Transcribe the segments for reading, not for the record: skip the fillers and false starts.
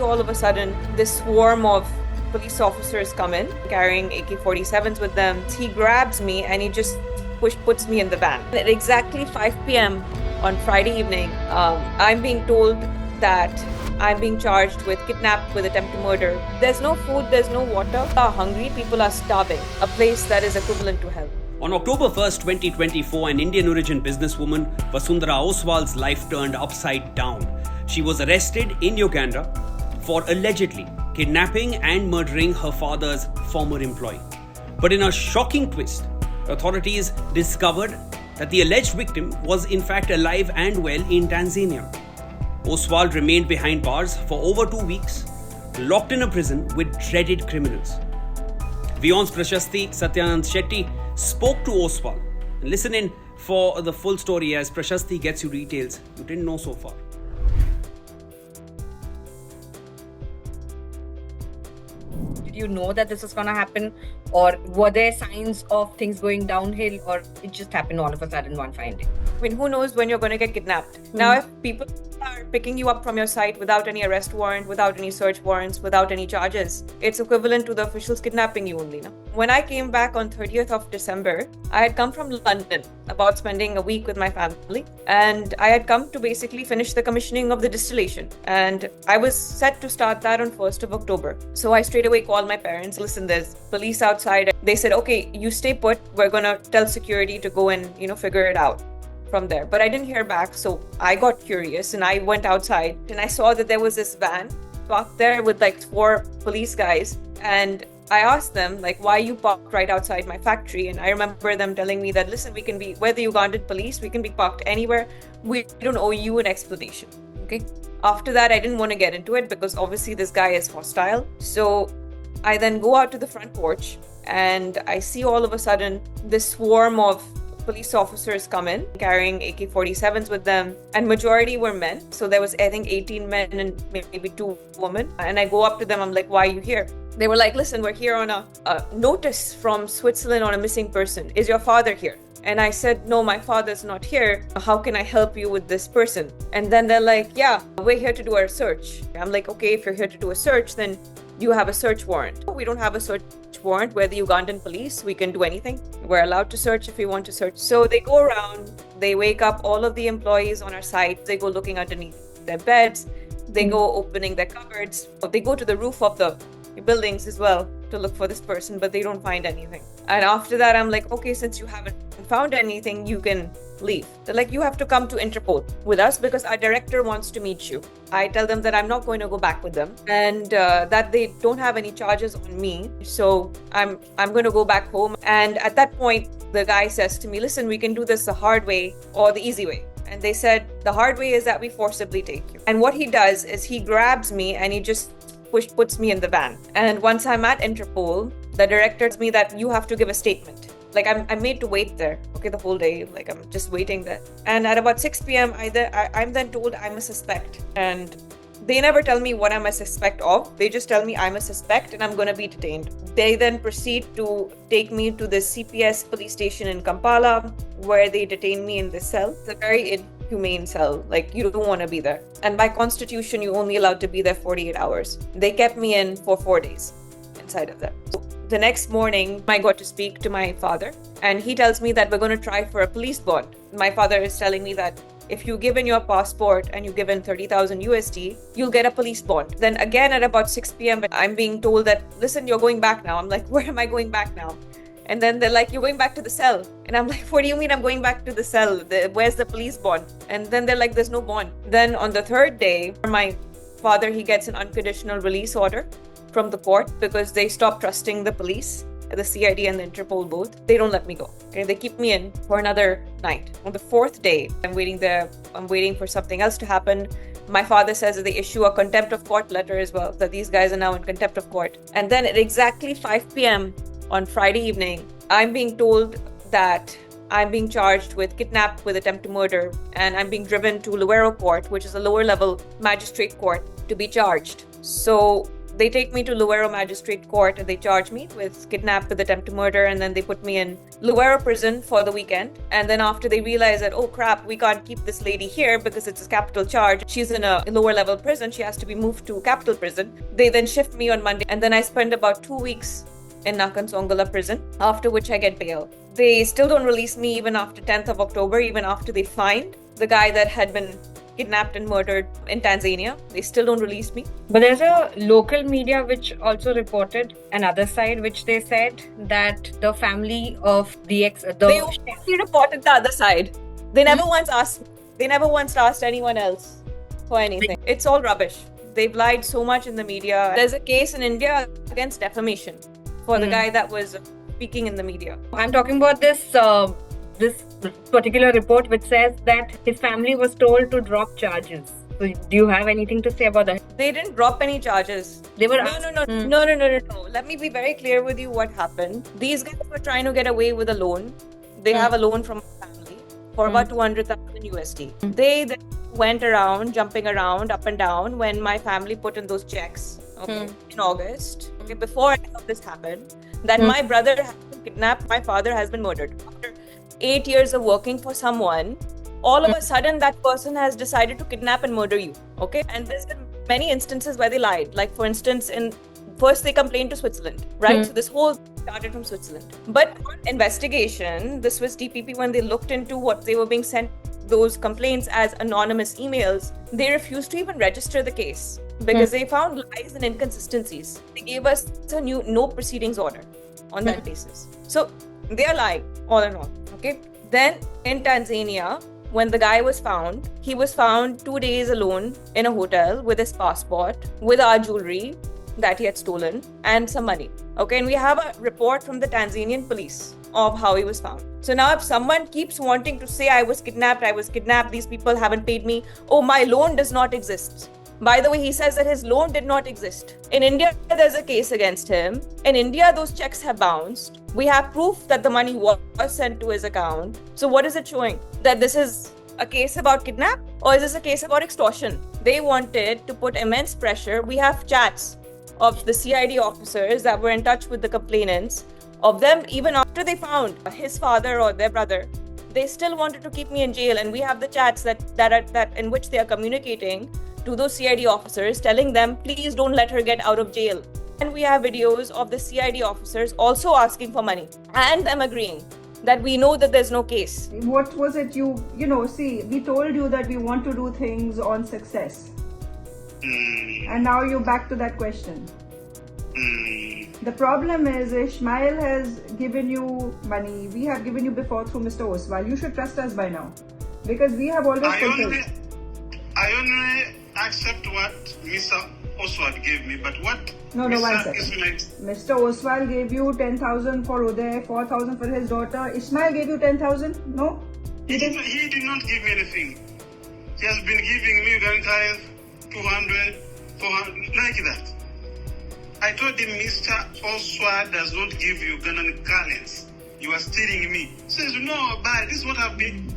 all of a sudden this swarm of police officers come in carrying AK-47s with them. He grabs me and he just puts me in the van. At exactly 5 p.m. on Friday evening, I'm being told that I'm being charged with kidnap, with attempt to murder. There's no food, there's no water. People are hungry, people are starving. A place that is equivalent to hell. On October 1st, 2024, an Indian-origin businesswoman, Vasundhara Oswal's life turned upside down. She was arrested in Uganda for allegedly kidnapping and murdering her father's former employee. But in a shocking twist, authorities discovered that the alleged victim was in fact alive and well in Tanzania. Oswal remained behind bars for over 2 weeks, locked in a prison with dreaded criminals. WION's Prashasti, Satyanand Shetty spoke to Oswal. Listen in for the full story as Prashasti gets you details you didn't know so far. Did you know that this was going to happen, or were there signs of things going downhill, or it just happened all of a sudden one fine day? I mean, who knows when you're going to get kidnapped? Now, if people are picking you up from your site without any arrest warrant, without any search warrants, without any charges, it's equivalent to the officials kidnapping you only. No? When I came back on 30th of December, I had come from London about spending a week with my family, and I had come to basically finish the commissioning of the distillation, and I was set to start that on 1st of October. So I straight away called my parents. Listen, there's police outside. They said, okay, you stay put. We're gonna tell security to go and figure it out from there. But I didn't hear back, so I got curious and I went outside and I saw that there was this van parked there with like 4 police guys, and I asked them like, why you parked right outside my factory? And I remember them telling me that, listen, we're the Ugandan police, we can be parked anywhere, we don't owe you an explanation. Okay. After that, I didn't want to get into it because obviously this guy is hostile. So I then go out to the front porch and I see all of a sudden this swarm of police officers come in carrying AK-47s with them, and majority were men. So there was, I think, 18 men and maybe 2 women. And I go up to them, I'm like, why are you here? They were like, listen, we're here on a notice from Switzerland on a missing person. Is your father here? And I said, no, my father's not here. How can I help you with this person? And then they're like, yeah, we're here to do a search. I'm like, okay, if you're here to do a search, then you have a search warrant. We don't have a search warrant. We're the Ugandan police. We can do anything. We're allowed to search if we want to search. So they go around, they wake up all of the employees on our site. They go looking underneath their beds. They go opening their cupboards. They go to the roof of the buildings as well to look for this person, but they don't find anything. And after that, I'm like, okay, since you haven't found anything, you can leave. They're like, you have to come to Interpol with us because our director wants to meet you. I tell them that I'm not going to go back with them and that they don't have any charges on me. So I'm going to go back home. And at that point, the guy says to me, listen, we can do this the hard way or the easy way. And they said, the hard way is that we forcibly take you. And what he does is he grabs me and he just puts me in the van. And once I'm at Interpol, the director tells me that you have to give a statement. Like I'm made to wait there, okay, the whole day. Like I'm just waiting there. And at about 6 p.m., I'm then told I'm a suspect. And they never tell me what I'm a suspect of. They just tell me I'm a suspect and I'm going to be detained. They then proceed to take me to the CPS police station in Kampala, where they detain me in this cell. It's a very inhumane cell. Like, you don't want to be there. And by constitution, you're only allowed to be there 48 hours. They kept me in for 4 days inside of that. So the next morning, I got to speak to my father, and he tells me that we're going to try for a police bond. My father is telling me that if you give in your passport and you give in 30,000 USD, you'll get a police bond. Then again at about 6 p.m., I'm being told that, listen, you're going back now. I'm like, where am I going back now? And then they're like, you're going back to the cell. And I'm like, what do you mean I'm going back to the cell? Where's the police bond? And then they're like, there's no bond. Then on the 3rd day, my father, he gets an unconditional release order from the court because they stop trusting the police, the CID and the Interpol both. They don't let me go. Okay, they keep me in for another night. On the 4th day, I'm waiting there. I'm waiting for something else to happen. My father says that they issue a contempt of court letter as well, that these guys are now in contempt of court. And then at exactly 5 p.m. on Friday evening, I'm being told that I'm being charged with kidnap, with attempt to murder, and I'm being driven to Luweero Court, which is a lower level magistrate court, to be charged. So They take me to Luwero Magistrate Court and they charge me with kidnap with attempt to murder, and then they put me in Luwero prison for the weekend. And then after they realize that, oh crap, we can't keep this lady here because it's a capital charge. She's in a lower level prison. She has to be moved to capital prison. They then shift me on Monday, and then I spend about 2 weeks in Nakasongola prison, after which I get bail. They still don't release me even after 10th of October, even after they find the guy that had been kidnapped and murdered in Tanzania. They still don't release me. But there's a local media which also reported another side, which they said that the family of the They only reported the other side. They never once asked. They never once asked anyone else for anything. It's all rubbish. They've lied so much in the media. There's a case in India against defamation for the guy that was speaking in the media. I'm talking about this particular report which says that his family was told to drop charges. So do you have anything to say about that? They didn't drop any charges. They were No. Let me be very clear with you what happened. These guys were trying to get away with a loan. They have a loan from a family for about 200,000 USD. They then went around, jumping around up and down when my family put in those checks in August. Before any of this happened, that my brother has been kidnapped, my father has been murdered. After 8 years of working for someone, all of a sudden that person has decided to kidnap and murder you. And there's been many instances where they lied. Like for instance, first they complained to Switzerland, right? So this whole started from Switzerland. But on investigation, the Swiss DPP, when they looked into what they were being sent, those complaints as anonymous emails, they refused to even register the case because they found lies and inconsistencies. They gave us a new no proceedings order on that basis. So they are lying all in all. Then in Tanzania, when the guy was found, he was found 2 days alone in a hotel with his passport, with our jewelry that he had stolen, and some money. And we have a report from the Tanzanian police of how he was found. So now if someone keeps wanting to say I was kidnapped, these people haven't paid me, my loan does not exist. By the way, he says that his loan did not exist. In India, there's a case against him. In India, those checks have bounced. We have proof that the money was sent to his account. So what is it showing? That this is a case about kidnap, or is this a case about extortion? They wanted to put immense pressure. We have chats of the CID officers that were in touch with the complainants, of them even after they found his father or their brother. They still wanted to keep me in jail, and we have the chats that in which they are communicating to those CID officers, telling them, please don't let her get out of jail. And we have videos of the CID officers also asking for money and them agreeing that we know that there's no case. What was it see, we told you that we want to do things on success. And now you're back to that question. The problem is Ishmael has given you money. We have given you before through Mr. Oswal. You should trust us by now. Because we have always fulfilled. I only accept what Mr. Oswal gave me, but what No, one second. Mr. Oswal gave you 10,000 for Uday, 4,000 for his daughter. Ishmael gave you 10,000? No? He did not give me anything. He has been giving me Ugandan 200, 400, like that. I told him, Mr. Oswal does not give you Ugandan currency. You are stealing me. He says, no, but this is what I've been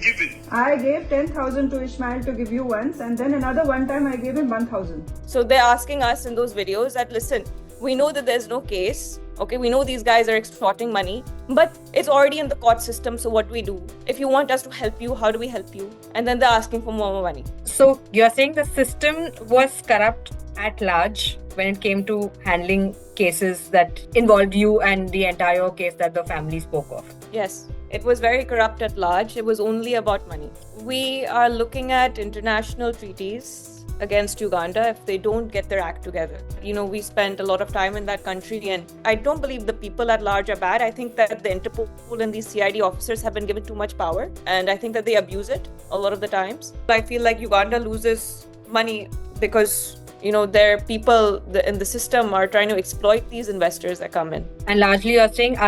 given. I gave 10,000 to Ishmael to give you once, and then another one time I gave him 1,000. So they're asking us in those videos that, listen, we know that there's no case. We know these guys are extorting money, but it's already in the court system. So what do we do? If you want us to help you, how do we help you? And then they're asking for more money. So you're saying the system was corrupt at large when it came to handling cases that involved you and the entire case that the family spoke of? Yes, it was very corrupt at large. It was only about money. We are looking at international treaties against Uganda if they don't get their act together. We spent a lot of time in that country, and I don't believe the people at large are bad. I think that the Interpol and these CID officers have been given too much power, and I think that they abuse it a lot of the times. I feel like Uganda loses money because their people in the system are trying to exploit these investors that come in. And largely you're saying,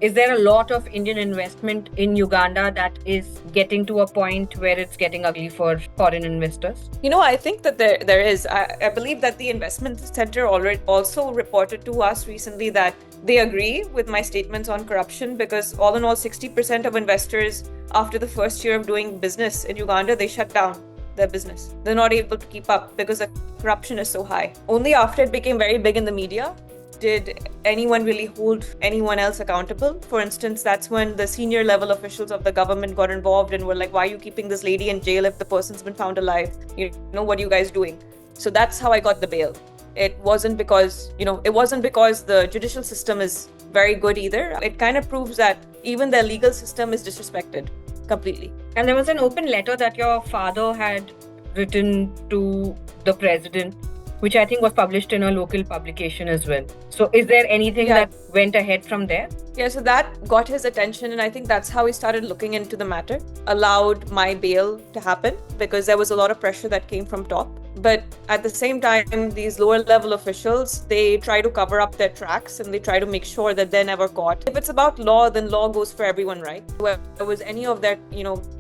is there a lot of Indian investment in Uganda that is getting to a point where it's getting ugly for foreign investors? I think that there is. I believe that the investment center already also reported to us recently that they agree with my statements on corruption, because all in all, 60% of investors after the first year of doing business in Uganda, they shut down their business. They're not able to keep up because the corruption is so high. Only after it became very big in the media did anyone really hold anyone else accountable. For instance, that's when the senior level officials of the government got involved and were like, why are you keeping this lady in jail if the person's been found alive? You know, what are you guys doing? So that's how I got the bail. It wasn't because the judicial system is very good either. It kind of proves that even the legal system is disrespected completely. And there was an open letter that your father had written to the president, which I think was published in a local publication as well. So is there anything that went ahead from there? Yeah, so that got his attention, and I think that's how he started looking into the matter, allowed my bail to happen because there was a lot of pressure that came from top. But at the same time, these lower level officials, they try to cover up their tracks and they try to make sure that they're never caught. If it's about law, then law goes for everyone, right? Where there was any of that,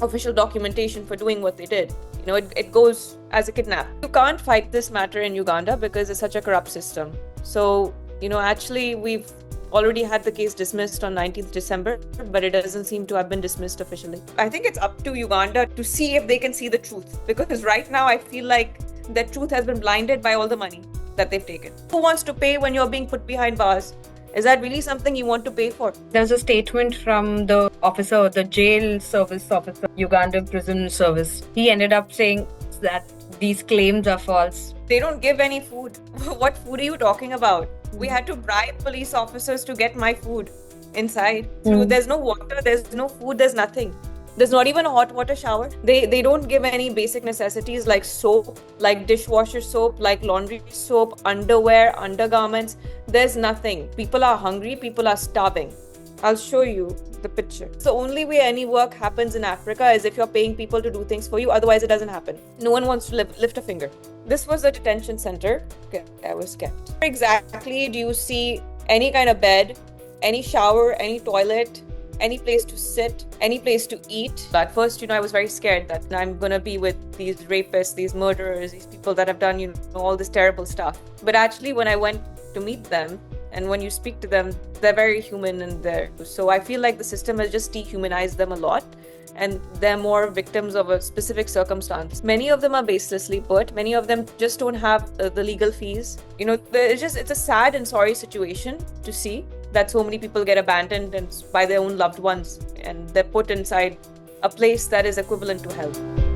official documentation for doing what they did, it goes as a kidnap. You can't fight this matter in Uganda because it's such a corrupt system. So, actually we've already had the case dismissed on 19th December, but it doesn't seem to have been dismissed officially. I think it's up to Uganda to see if they can see the truth, because right now I feel like the truth has been blinded by all the money that they've taken. Who wants to pay when you're being put behind bars? Is that really something you want to pay for? There's a statement from the officer, the jail service officer, Ugandan prison service. He ended up saying that these claims are false. They don't give any food. What food are you talking about? We had to bribe police officers to get my food inside. So there's no water, there's no food, there's nothing. There's not even a hot water shower. They don't give any basic necessities like soap, like dishwasher soap, like laundry soap, underwear, undergarments. There's nothing. People are hungry, people are starving. I'll show you the picture. The only way any work happens in Africa is if you're paying people to do things for you. Otherwise, it doesn't happen. No one wants to lift a finger. This was the detention center I was kept. Where exactly do you see any kind of bed, any shower, any toilet, any place to sit, any place to eat? At first, I was very scared that I'm going to be with these rapists, these murderers, these people that have done, all this terrible stuff. But actually, when I went to meet them, and when you speak to them, they're very human in there. So I feel like the system has just dehumanized them a lot, and they're more victims of a specific circumstance. Many of them are baselessly put. Many of them just don't have the legal fees. It's a sad and sorry situation to see that so many people get abandoned by their own loved ones, and they're put inside a place that is equivalent to hell.